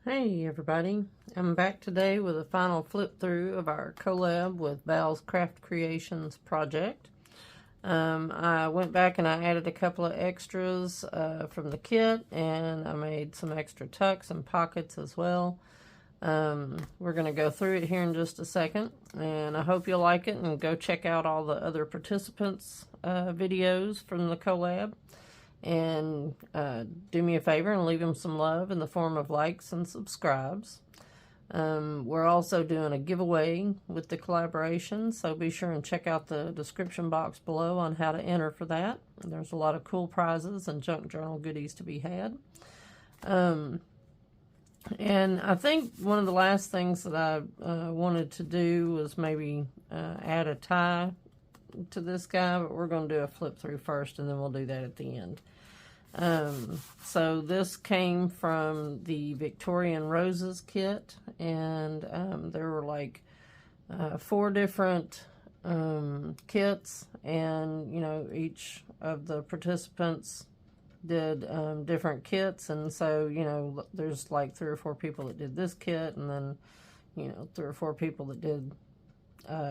Hey everybody, I'm back today with a final flip through of our collab with Vals Craft Creations project. I went back and I added a couple of extras from the kit, and I made some extra tucks and pockets as well. We're going to go through it here in just a second, and I hope you'll like it, and go check out all the other participants' videos from the collab. And do me a favor and leave them some love in the form of likes and subscribes. We're also doing a giveaway with the collaboration, so be sure and check out the description box below on how to enter for that. There's a lot of cool prizes and junk journal goodies to be had. And I think one of the last things that I wanted to do was maybe add a tie to this guy, but we're going to do a flip through first, and then we'll do that at the end. So this came from the Victorian Roses kit, and there were like 4 different kits, and you know, each of the participants did different kits, and so you know, there's like 3 or 4 people that did this kit, and then you know, 3 or 4 people that did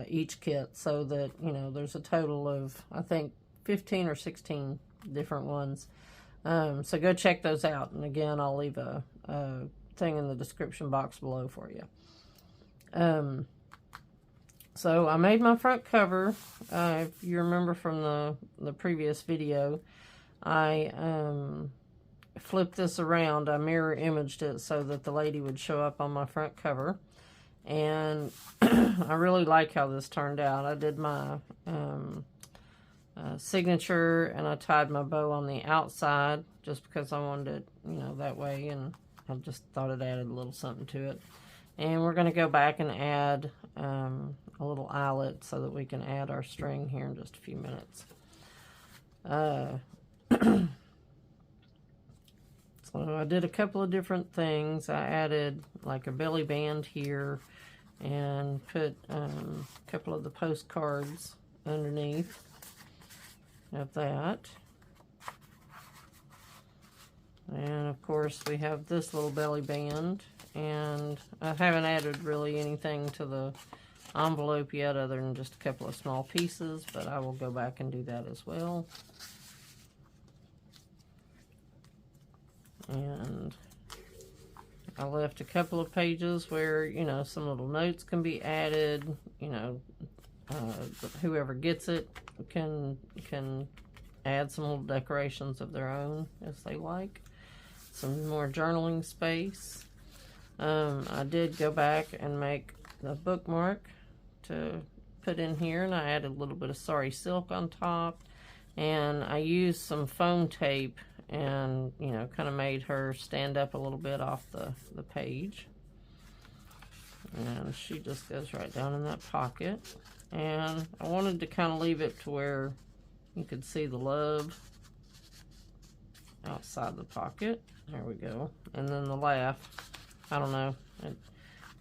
each kit, so that you know, there's a total of I think 15 or 16 different ones. So go check those out, and again, I'll leave a thing in the description box below for you. So I made my front cover. If you remember from the previous video, I flipped this around. I mirror imaged it so that the lady would show up on my front cover, and I really like how this turned out. I did my signature, and I tied my bow on the outside just because I wanted it, you know, that way, and I just thought it added a little something to it. And we're going to go back and add a little eyelet so that we can add our string here in just a few minutes. So I did a couple of different things. I added like a belly band here and put a couple of the postcards underneath of that. And of course we have this little belly band, and I haven't added really anything to the envelope yet other than just a couple of small pieces, but I will go back and do that as well. And I left a couple of pages where, you know, some little notes can be added, you know, whoever gets it can add some little decorations of their own as they like. Some more journaling space. I did go back and make the bookmark to put in here, and I added a little bit of sari silk on top, and I used some foam tape and, you know, kind of made her stand up a little bit off the page. And she just goes right down in that pocket. And I wanted to kind of leave it to where you could see the love outside the pocket. There we go. And then the laugh. I don't know.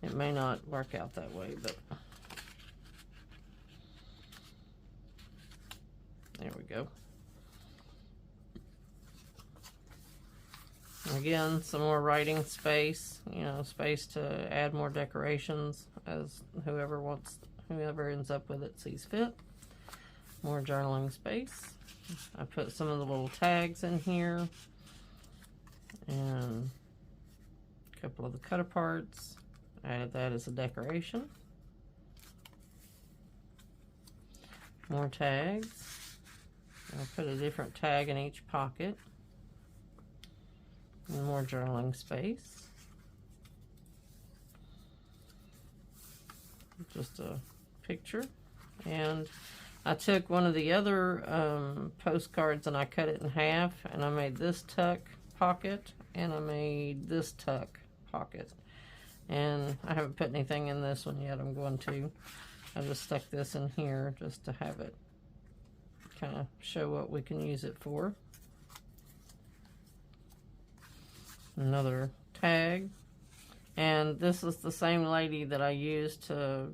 It may not work out that way, but there we go. Again, some more writing space, you know, space to add more decorations as whoever ends up with it sees fit. More journaling space. I put some of the little tags in here, and a couple of the cut aparts. I added that as a decoration. More tags. I'll put a different tag in each pocket. And more journaling space. Just a picture. And I took one of the other postcards and I cut it in half, and I made this tuck pocket, and I made this tuck pocket. And I haven't put anything in this one yet. I'm going to. I just stuck this in here just to have it kind of show what we can use it for. Another tag, and this is the same lady that I used to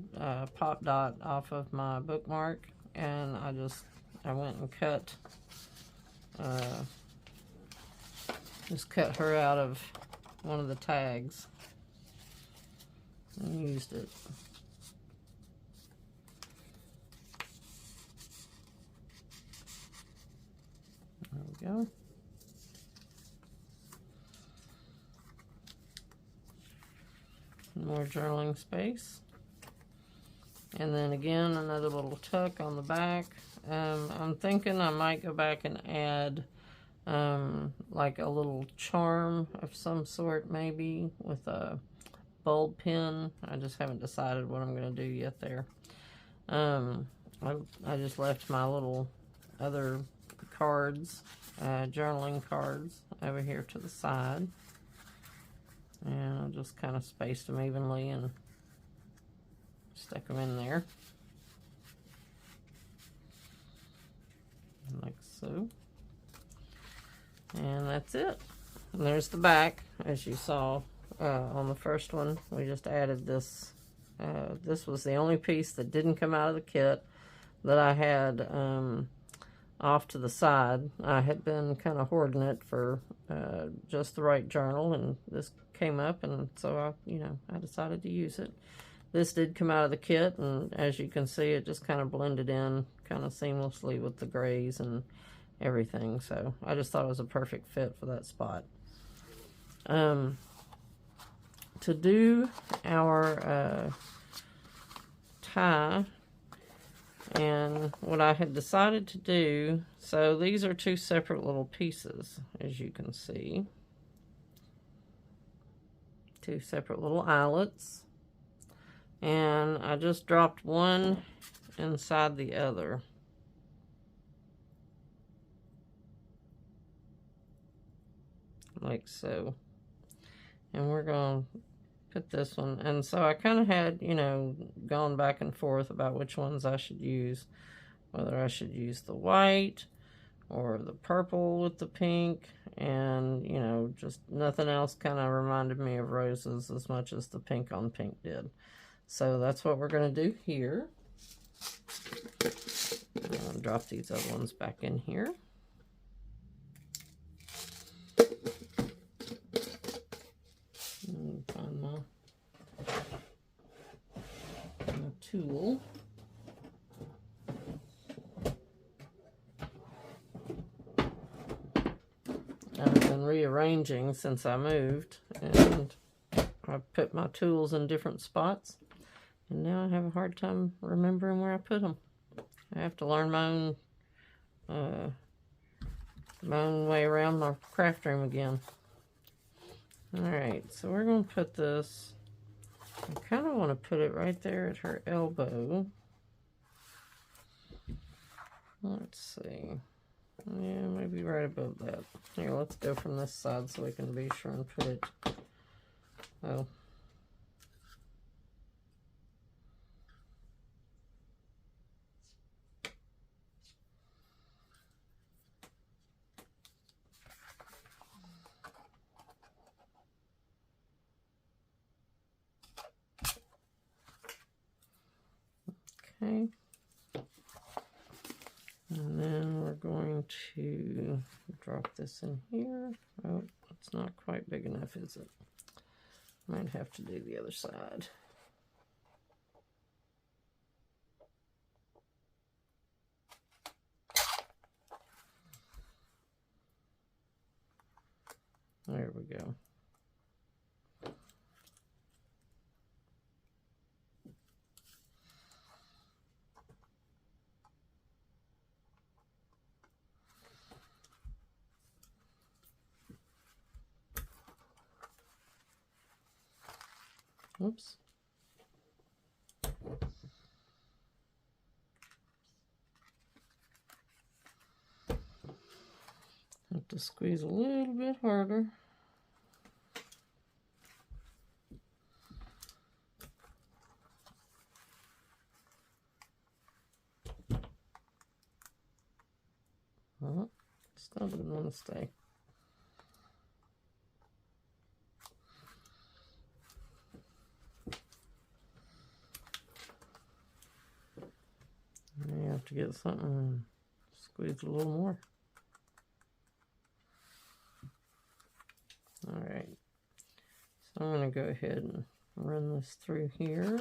pop dot off of my bookmark, and I went and cut her out of one of the tags. and used it. There we go. More journaling space. And then again, another little tuck on the back. I'm thinking I might go back and add like a little charm of some sort, maybe with a bulb pin. I just haven't decided what I'm going to do yet there. I just left my little other cards, journaling cards, over here to the side. And I just kind of spaced them evenly and stuck them in there. Like so. And that's it. And there's the back, as you saw on the first one. We just added this. This was the only piece that didn't come out of the kit that I had off to the side. I had been kind of hoarding it for just the right journal, and this came up, and so I decided to use it. This did come out of the kit, and as you can see, it just kind of blended in kind of seamlessly with the grays and everything. So I just thought it was a perfect fit for that spot. To do our tie, and what I had decided to do, so these are two separate little pieces, as you can see. Two separate little eyelets. And I just dropped one inside the other. Like so. And we're going to put this one. And so I kind of had, gone back and forth about which ones I should use. Whether I should use the white or the purple with the pink. And, just nothing else kind of reminded me of roses as much as the pink on pink did. So that's what we're going to do here. I'll drop these other ones back in here. And find my tool. I've been rearranging since I moved, and I put my tools in different spots. And now I have a hard time remembering where I put them. I have to learn my own way around my craft room again. Alright, so we're going to put this, I kind of want to put it right there at her elbow. Let's see. Yeah, maybe right above that. Here, let's go from this side so we can be sure and put it. Oh. Okay, and then we're going to drop this in here. Oh, it's not quite big enough, is it? Might have to do the other side. There we go. Oops. Have to squeeze a little bit harder. Still didn't want to stay. You have to get something and squeeze a little more. Alright, so I'm going to go ahead and run this through here.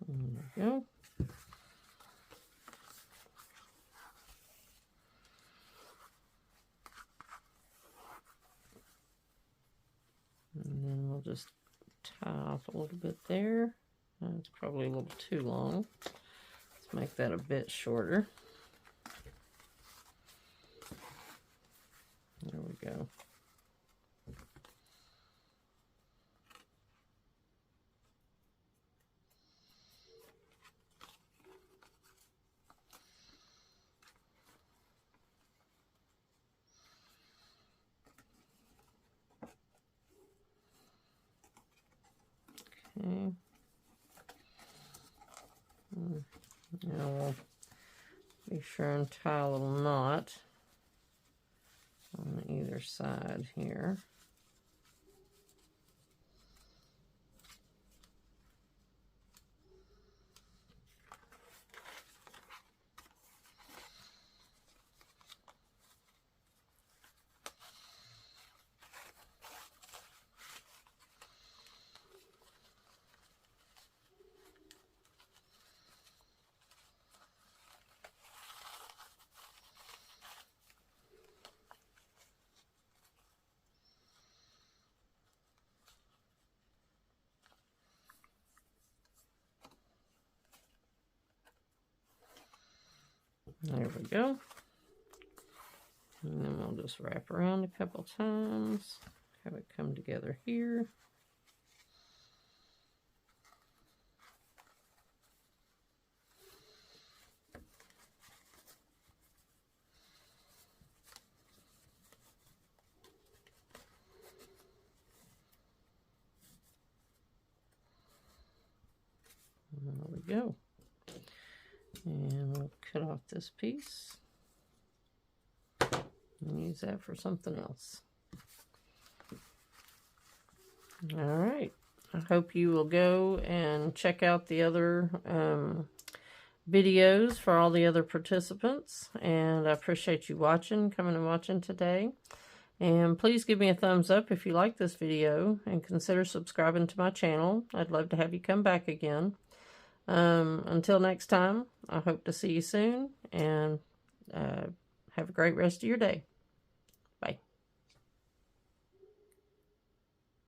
There we go. And then we'll just tie off a little bit there. That's probably a little too long. Let's make that a bit shorter. There we go. Okay. Now we'll be sure and tie a little knot on either side here. There we go. And then we'll just wrap around a couple times, have it come together here. And there we go. And we'll cut off this piece and use that for something else. All right. I hope you will go and check out the other videos for all the other participants. And I appreciate you coming and watching today. And please give me a thumbs up if you like this video and consider subscribing to my channel. I'd love to have you come back again. Until next time, I hope to see you soon, and have a great rest of your day.